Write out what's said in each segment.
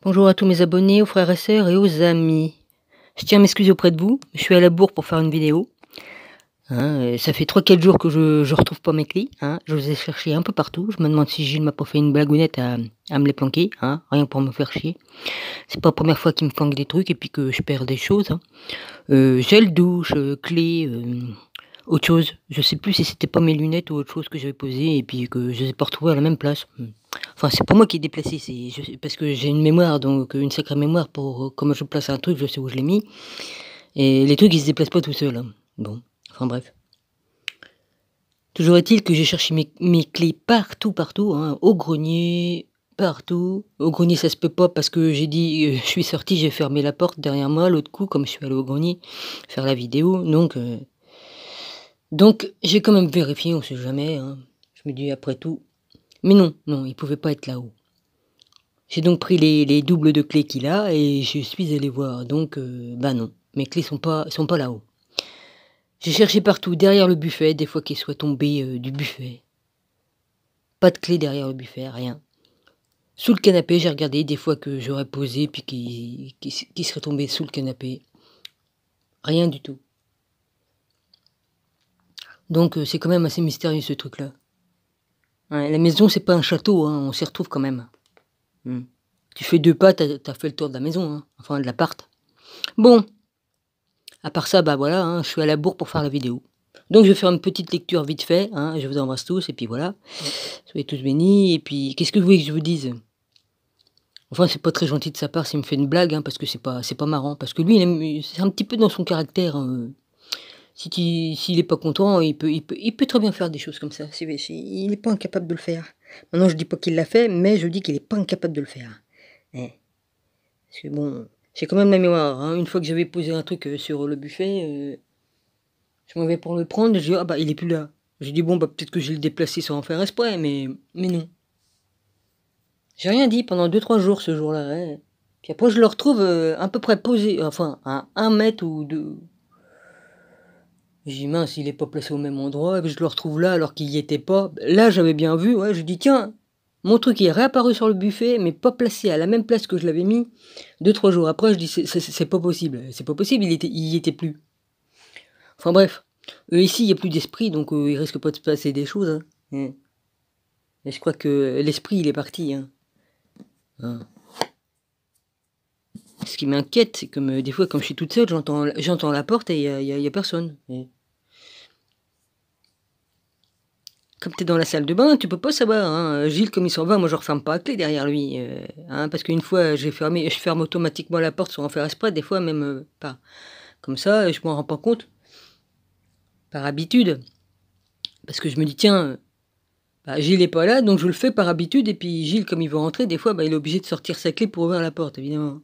Bonjour à tous mes abonnés, aux frères et sœurs et aux amis. Je tiens à m'excuser auprès de vous, je suis à la bourre pour faire une vidéo. Ça fait 3-4 jours que je retrouve pas mes clés, hein. Je les ai cherchés un peu partout. Je me demande si Gilles m'a pas fait une blagounette à me les planquer, hein, rien que pour me faire chier. C'est pas la première fois qu'il me planque des trucs et puis que je perds des choses, hein. Gel douche, clés, autre chose. Je sais plus si c'était pas mes lunettes ou autre chose que j'avais posé et puis que je les ai pas retrouvées à la même place. Enfin, c'est pas moi qui ai déplacé, parce que j'ai une mémoire, donc une sacrée mémoire pour comment je place un truc, je sais où je l'ai mis. Et les trucs, ils se déplacent pas tout seuls, hein. Bon, enfin bref. Toujours est-il que j'ai cherché mes clés partout, hein, au grenier, partout. Au grenier, ça se peut pas parce que j'ai dit, je suis sortie, j'ai fermé la porte derrière moi, l'autre coup, comme je suis allée au grenier faire la vidéo. Donc j'ai quand même vérifié, on sait jamais, hein. Je me dis après tout. Mais non, non, il pouvait pas être là-haut. J'ai donc pris les doubles de clés qu'il a et je suis allé voir. Donc, bah non, mes clés sont pas là-haut. J'ai cherché partout, derrière le buffet, des fois qu'elles soient tombées du buffet. Pas de clé derrière le buffet, rien. Sous le canapé, j'ai regardé des fois que j'aurais posé puis qui seraient tombées sous le canapé. Rien du tout. Donc c'est quand même assez mystérieux ce truc-là. Ouais, la maison, c'est pas un château, hein, on s'y retrouve quand même. Tu fais 2 pas, t'as fait le tour de la maison, hein, enfin de l'appart. Bon, à part ça, bah voilà, hein, je suis à la bourre pour faire la vidéo. Donc je vais faire une petite lecture vite fait, hein, je vous embrasse tous et puis voilà. Soyez tous bénis et puis qu'est-ce que vous voulez que je vous dise? Enfin, c'est pas très gentil de sa part s'il me fait une blague, hein, parce que c'est pas marrant. Parce que lui, c'est un petit peu dans son caractère, hein. S'il est pas content, il peut très bien faire des choses comme ça. Il est pas incapable de le faire. Maintenant, je dis pas qu'il l'a fait, mais je dis qu'il est pas incapable de le faire. Eh. Parce que bon, j'ai quand même la mémoire, hein. Une fois que j'avais posé un truc sur le buffet, je m'en vais pour le prendre, je dis: «Ah bah, il est plus là». J'ai dit: «Bon, bah, peut-être que j'ai le déplacé sans en faire exprès», mais non. J'ai rien dit pendant 2-3 jours ce jour-là, ouais. Puis après je le retrouve, à peu près posé, enfin à 1 mètre ou 2. J'ai dit: «Mince, il est pas placé au même endroit», et puis je le retrouve là alors qu'il y était pas. Là, j'avais bien vu, ouais, je dis: «Tiens, mon truc il est réapparu sur le buffet, mais pas placé à la même place que je l'avais mis 2-3 jours après». Je dis: C'est pas possible, c'est pas possible, il y était plus». Enfin bref, ici il y a plus d'esprit donc il risque pas de se passer des choses, hein. Et je crois que l'esprit il est parti, hein. Hein. Ce qui m'inquiète, c'est que des fois, quand je suis toute seule, j'entends la porte et il y a personne. Comme tu es dans la salle de bain, tu peux pas savoir, hein. Gilles, comme il s'en va, moi je referme pas à clé derrière lui, hein, parce qu'une fois j'ai fermé, je ferme automatiquement la porte sans en faire exprès, des fois même pas comme ça, et je m'en rends pas compte, par habitude. Parce que je me dis, tiens, bah, Gilles est pas là, donc je le fais par habitude, et puis Gilles, comme il veut rentrer, des fois, bah, il est obligé de sortir sa clé pour ouvrir la porte, évidemment.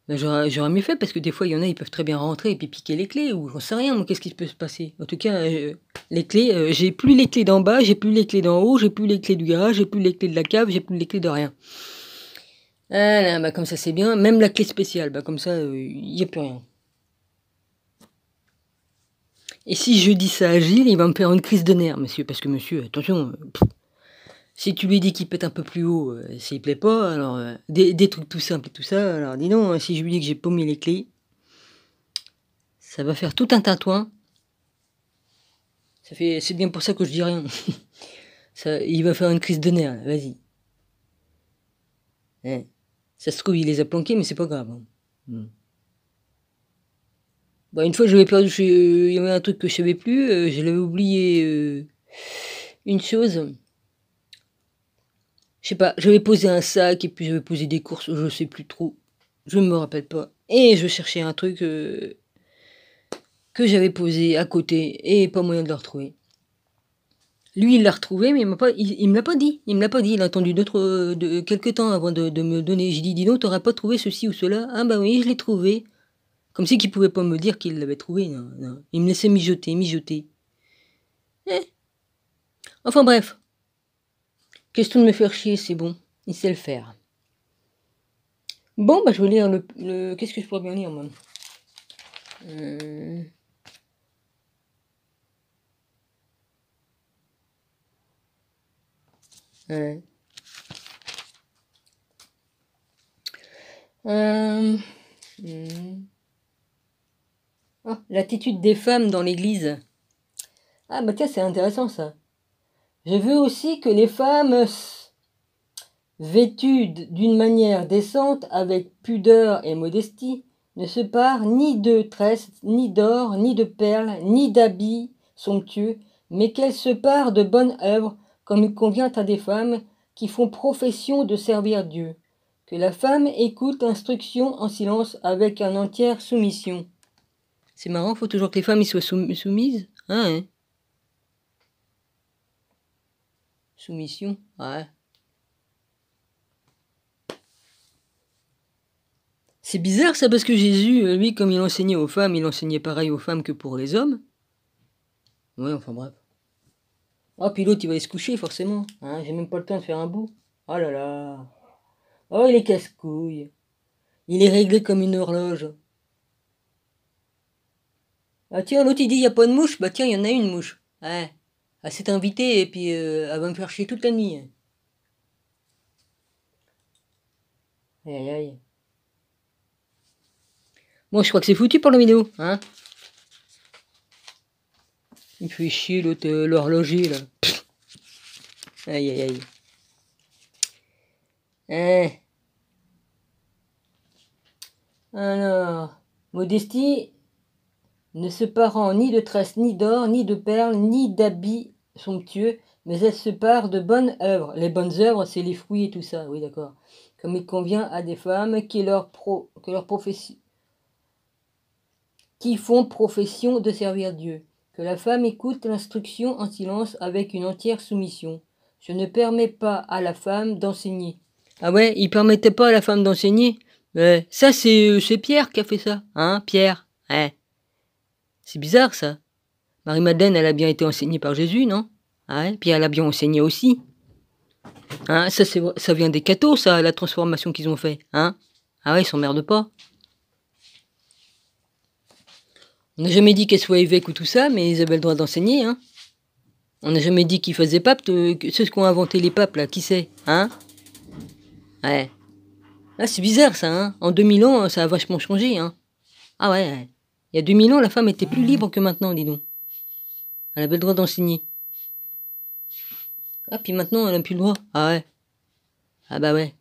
Bah, j'aurais mieux fait parce que des fois, il y en a, ils peuvent très bien rentrer et puis piquer les clés ou j'en sais rien, moi, qu'est-ce qui peut se passer? En tout cas, les clés, j'ai plus les clés d'en bas, j'ai plus les clés d'en haut, j'ai plus les clés du garage, j'ai plus les clés de la cave, j'ai plus les clés de rien. Ah là, bah comme ça c'est bien, même la clé spéciale, bah comme ça, il y a plus rien. Et si je dis ça à Gilles, il va me faire une crise de nerfs, monsieur, parce que monsieur, attention, si tu lui dis qu'il pète un peu plus haut, s'il plaît pas, alors des trucs tout simples et tout ça, alors dis donc, hein, si je lui dis que j'ai paumé les clés, ça va faire tout un tintouin. C'est bien pour ça que je dis rien. Il va faire une crise de nerfs, là, vas-y. Hein. Ça se trouve, il les a planqués, mais c'est pas grave, hein. Bah, une fois, j'avais perdu, il y avait un truc que je savais plus, je l'avais oublié, une chose. Je sais pas, j'avais posé un sac et puis j'avais posé des courses, je sais plus trop. Je ne me rappelle pas. Et je cherchais un truc que j'avais posé à côté et pas moyen de le retrouver. Lui, il l'a retrouvé, mais il me l'a pas dit. Il me l'a pas dit. Il a attendu quelques temps avant de me donner. J'ai dit, dis donc, t'aurais pas trouvé ceci ou cela? Ah bah oui, je l'ai trouvé. Comme si qu'il pouvait pas me dire qu'il l'avait trouvé. Non, non. Il me laissait mijoter. Eh. Enfin bref. Question de me faire chier, c'est bon. Il sait le faire. Bon, bah je vais lire qu'est-ce que je pourrais bien lire, moi? Ouais. Hmm. Ah, l'attitude des femmes dans l'église. Ah bah tiens, c'est intéressant ça. Je veux aussi que les femmes vêtues d'une manière décente, avec pudeur et modestie, ne se parent ni de tresses, ni d'or, ni de perles, ni d'habits somptueux, mais qu'elles se parent de bonnes œuvres, comme il convient à des femmes qui font profession de servir Dieu. Que la femme écoute l'instruction en silence avec une entière soumission. C'est marrant, faut toujours que les femmes y soient soumises. Hein. Soumission, ouais. C'est bizarre ça, parce que Jésus, lui, comme il enseignait aux femmes, il enseignait pareil aux femmes que pour les hommes. Ouais, enfin bref. Ah, puis l'autre, il va aller se coucher, forcément. Hein, j'ai même pas le temps de faire un bout. Oh là là. Oh, il est casse-couille. Il est réglé comme une horloge. Ah tiens, l'autre, il dit, il n'y a pas de mouche. Bah tiens, il y en a une mouche. Ouais. Elle s'est invitée, et puis elle va me faire chier toute la nuit. Aïe, aïe, aïe. Bon, je crois que c'est foutu pour la vidéo, hein. Il me fait chier, l'autre, l'horloger, là. Pff. Aïe, aïe, aïe. Hein. Alors, modestie ne se parant ni de tresses, ni d'or, ni de perles, ni d'habits somptueux, mais elle se pare de bonnes œuvres. Les bonnes œuvres, c'est les fruits et tout ça, oui d'accord. Comme il convient à des femmes qui font profession de servir Dieu. Que la femme écoute l'instruction en silence avec une entière soumission. Je ne permets pas à la femme d'enseigner. Ah ouais, il permettait pas à la femme d'enseigner. Ça, c'est Pierre qui a fait ça, hein, Pierre. Ouais. C'est bizarre ça. Marie-Madeleine, elle a bien été enseignée par Jésus, non? Ah ouais, puis elle a bien enseigné aussi. Hein, ça vient des cathos, ça, la transformation qu'ils ont fait. Hein? Ah ouais, ils s'emmerdent pas. On n'a jamais dit qu'elle soit évêque ou tout ça, mais ils avaient le droit d'enseigner. Hein? On n'a jamais dit qu'ils faisaient pape. C'est ce qu'ont inventé les papes, là. Qui c'est? Hein? Ouais. Là, c'est bizarre, ça. Hein? En 2000 ans, ça a vachement changé. Hein? Ah ouais. Il y a 2000 ans, la femme était plus libre que maintenant, dis donc. Elle avait le droit d'enseigner. Ah, puis maintenant, elle n'a plus le droit. Ah ouais. Ah bah ouais.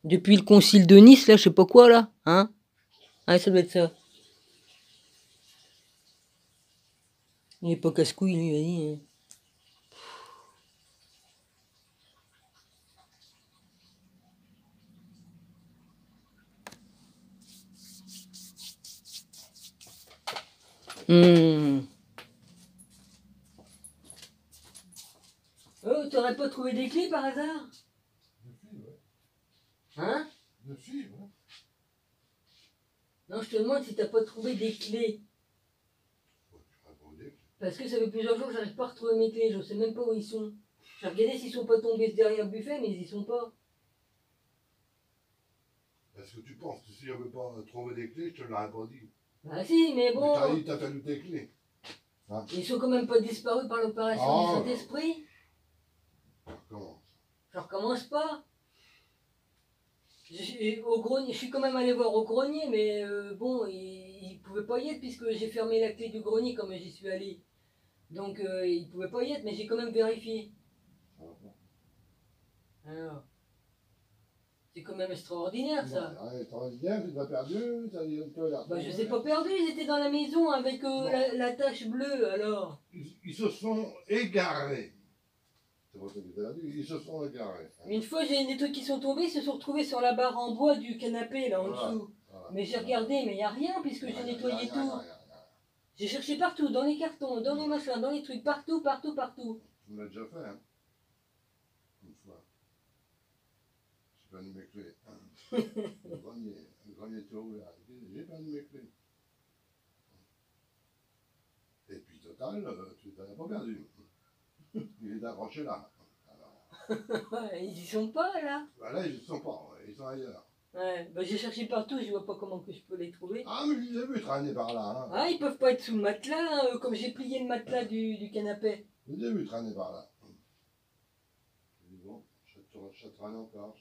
Depuis le concile de Nice, là, je sais pas quoi, là. Hein? Ah, ça doit être ça. Il est pas casse-couille, lui, vas-y. Oh, t'aurais pas trouvé des clés par hasard? Hein? Non, je te demande si t'as pas trouvé des clés. Parce que ça fait plusieurs jours que j'arrive pas à retrouver mes clés, je sais même pas où ils sont. J'ai regardé s'ils sont pas tombés derrière le buffet, mais ils y sont pas. Est-ce que tu penses que si j'avais pas trouvé des clés, je te l'aurais pas dit? Bah si, mais bon. Mais t'as fallu tes clés. Hein? Ils sont quand même pas disparus par l'opération du Saint-Esprit. Comment? Je recommence pas. Je suis quand même allé voir au grenier, mais bon, il pouvait pas y être puisque j'ai fermé la clé du grenier comme j'y suis allé. Donc il pouvait pas y être, mais j'ai quand même vérifié. Alors, c'est quand même extraordinaire ça. Ouais, extraordinaire, tu l'as perdu, bah je les ai pas perdus, ils étaient dans la maison avec la tache bleue alors. Ils se sont égarés. C'est pour ça que tu l'as dit, ils se sont égarés. Une fois j'ai des trucs qui sont tombés, ils se sont retrouvés sur la barre en bois du canapé là en dessous. Voilà. Mais j'ai regardé, mais il n'y a rien puisque j'ai nettoyé tout. J'ai cherché partout, dans les cartons, dans les machins, dans les trucs, partout, partout, partout. Tu me l'as déjà fait, hein? Une fois. J'ai perdu mes clés. Le grenier était ouvert. J'ai perdu mes clés. Et puis, total, tu t'en as pas perdu. Il est accroché là. Ils y sont pas là. Bah là, ils y sont pas, ils sont ailleurs. Ouais, bah j'ai cherché partout, je vois pas comment que je peux les trouver. Ah, mais je les ai vus traîner par là. Hein. Ah, ils peuvent pas être sous le matelas, hein, comme j'ai plié le matelas du canapé. Je les ai vus traîner par là. Je dis bon, je traîne encore.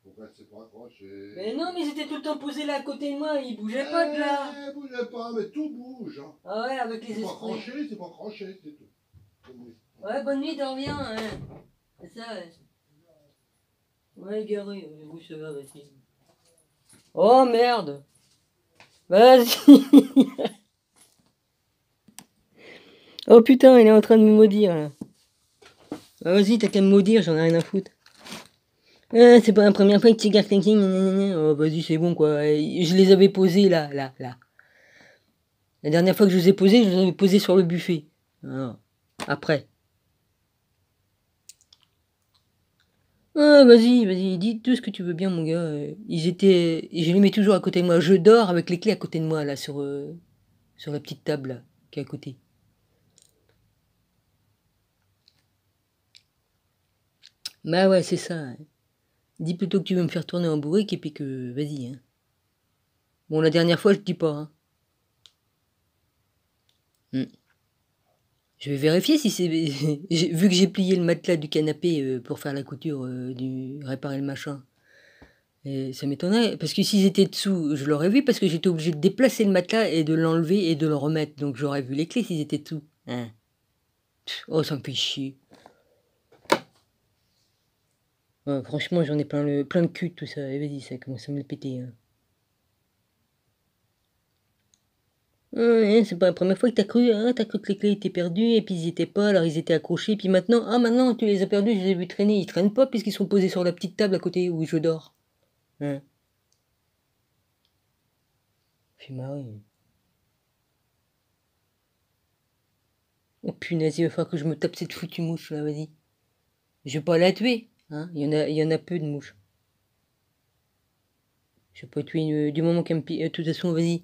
Pourquoi c'est pas accroché? Mais non, mais ils étaient tout le temps posés là à côté de moi, ils bougeaient pas de là. Bougez pas, mais tout bouge. Hein. Ah ouais, avec les C'est pas esprits. accroché, c'est pas accroché, c'est tout. Ouais, bonne nuit, dors bien. Hein. C'est ça. Ouais, garé, oui, ça va, vas-y. Oh merde. Vas-y. Oh putain, il est en train de me maudire là. Ah, vas-y, t'as qu'à me maudire, j'en ai rien à foutre. Ah, c'est pas la première fois que tu gardes quelqu'un. Oh, vas-y, c'est bon quoi. Je les avais posés là. La dernière fois que je les ai posés, je les avais posés sur le buffet. Ah, après. Ah, vas-y, dis tout ce que tu veux bien, mon gars. Je les mets toujours à côté de moi. Je dors avec les clés à côté de moi, là, sur la petite table, là, qui est à côté. Bah ouais, c'est ça. Hein. Dis plutôt que tu veux me faire tourner en bourrique et puis que... Vas-y, hein. Bon, la dernière fois, je te dis pas, hein. Je vais vérifier si c'est... Vu que j'ai plié le matelas du canapé pour faire la couture, réparer le machin. Et ça m'étonnerait, parce que s'ils étaient dessous, je l'aurais vu, parce que j'étais obligé de déplacer le matelas et de l'enlever et de le remettre. Donc j'aurais vu les clés s'ils étaient dessous. Hein. Oh, ça me fait chier. Ouais, franchement, j'en ai plein le cul de tout ça. Et vas-y, ça commence à me le péter. Hein. Ouais, c'est pas la première fois que t'as cru que les clés étaient perdues, et puis ils étaient pas, alors ils étaient accrochés, puis maintenant tu les as perdus, je les ai vus traîner. Ils traînent pas puisqu'ils sont posés sur la petite table à côté où je dors. Hein. Fais marrer. Oh punaise, il va falloir que je me tape cette foutue mouche là, vas-y. Je vais pas la tuer, hein. Il y en a peu de mouches. Je vais pas tuer du moment qu'elle me pique. De toute façon, vas-y.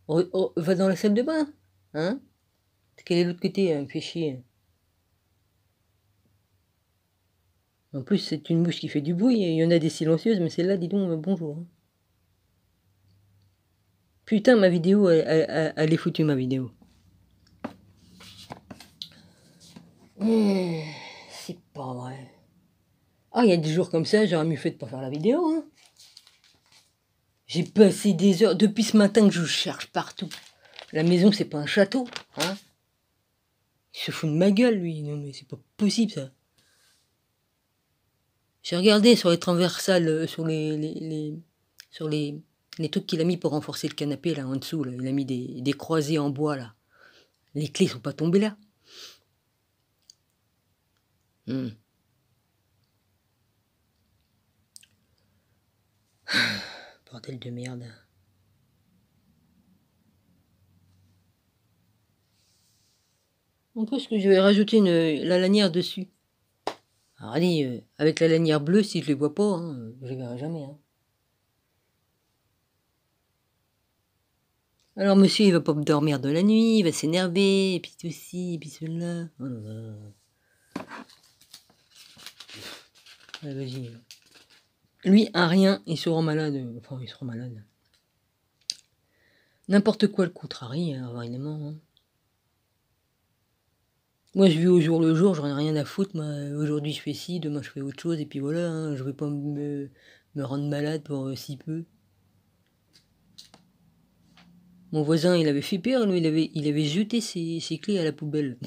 Va dans la salle de bain, hein. Parce qu'elle est de l'autre côté, elle me fait chier. En plus, c'est une mouche qui fait du bruit. Il y en a des silencieuses, mais celle-là, dis donc, bonjour. Hein. Putain, ma vidéo, elle est foutue, ma vidéo. C'est pas vrai. Ah, il y a des jours comme ça, j'aurais mieux fait de pas faire la vidéo, hein. J'ai passé des heures, depuis ce matin que je cherche partout. La maison, c'est pas un château, hein. Il se fout de ma gueule, lui. Non, mais c'est pas possible, ça. J'ai regardé sur les transversales, sur les trucs qu'il a mis pour renforcer le canapé, là, en dessous, là. Il a mis des croisées en bois, là. Les clés sont pas tombées là. Bordel de merde. En plus que je vais rajouter la lanière dessus. Alors allez, avec la lanière bleue, si je les vois pas, hein, je les verrai jamais. Hein. Alors monsieur, il va pas me dormir de la nuit, il va s'énerver, et puis ceci, et puis cela. Oh là là. Allez, vas-y. Lui, à rien, il se rend malade. Enfin, il se rend malade. N'importe quoi le contrarie, hein, vraiment. Hein. Moi, je vis au jour le jour, j'en ai rien à foutre. Moi, aujourd'hui, je fais ci, demain, je fais autre chose, et puis voilà, hein, je vais pas me rendre malade pour si peu. Mon voisin, il avait fait pire, lui, il avait jeté ses clés à la poubelle.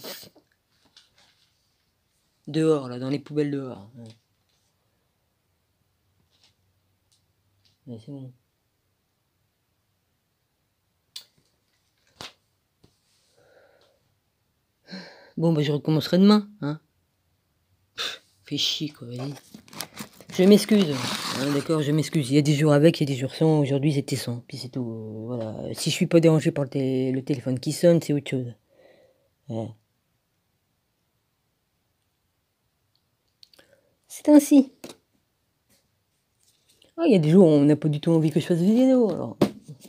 Dehors, là, dans les poubelles dehors. Ouais. Ouais, c'est bon. Bon, bah, je recommencerai demain, hein. Fais chier, quoi, vas-y. Je m'excuse, hein, d'accord, je m'excuse. Il y a des jours avec, il y a des jours sans. Aujourd'hui, c'était sans. Puis c'est tout. Voilà. Si je suis pas dérangé par le téléphone qui sonne, c'est autre chose. Ouais. C'est ainsi. Ah, il y a des jours où on n'a pas du tout envie que je fasse des vidéos, alors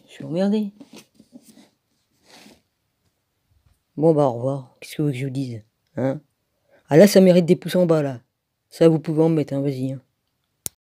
je suis emmerdé. Bon, bah, au revoir. Qu'est-ce que vous voulez que je vous dise, hein? Ah là, ça mérite des pouces en bas, là. Ça, vous pouvez en mettre, hein, vas-y. Hein.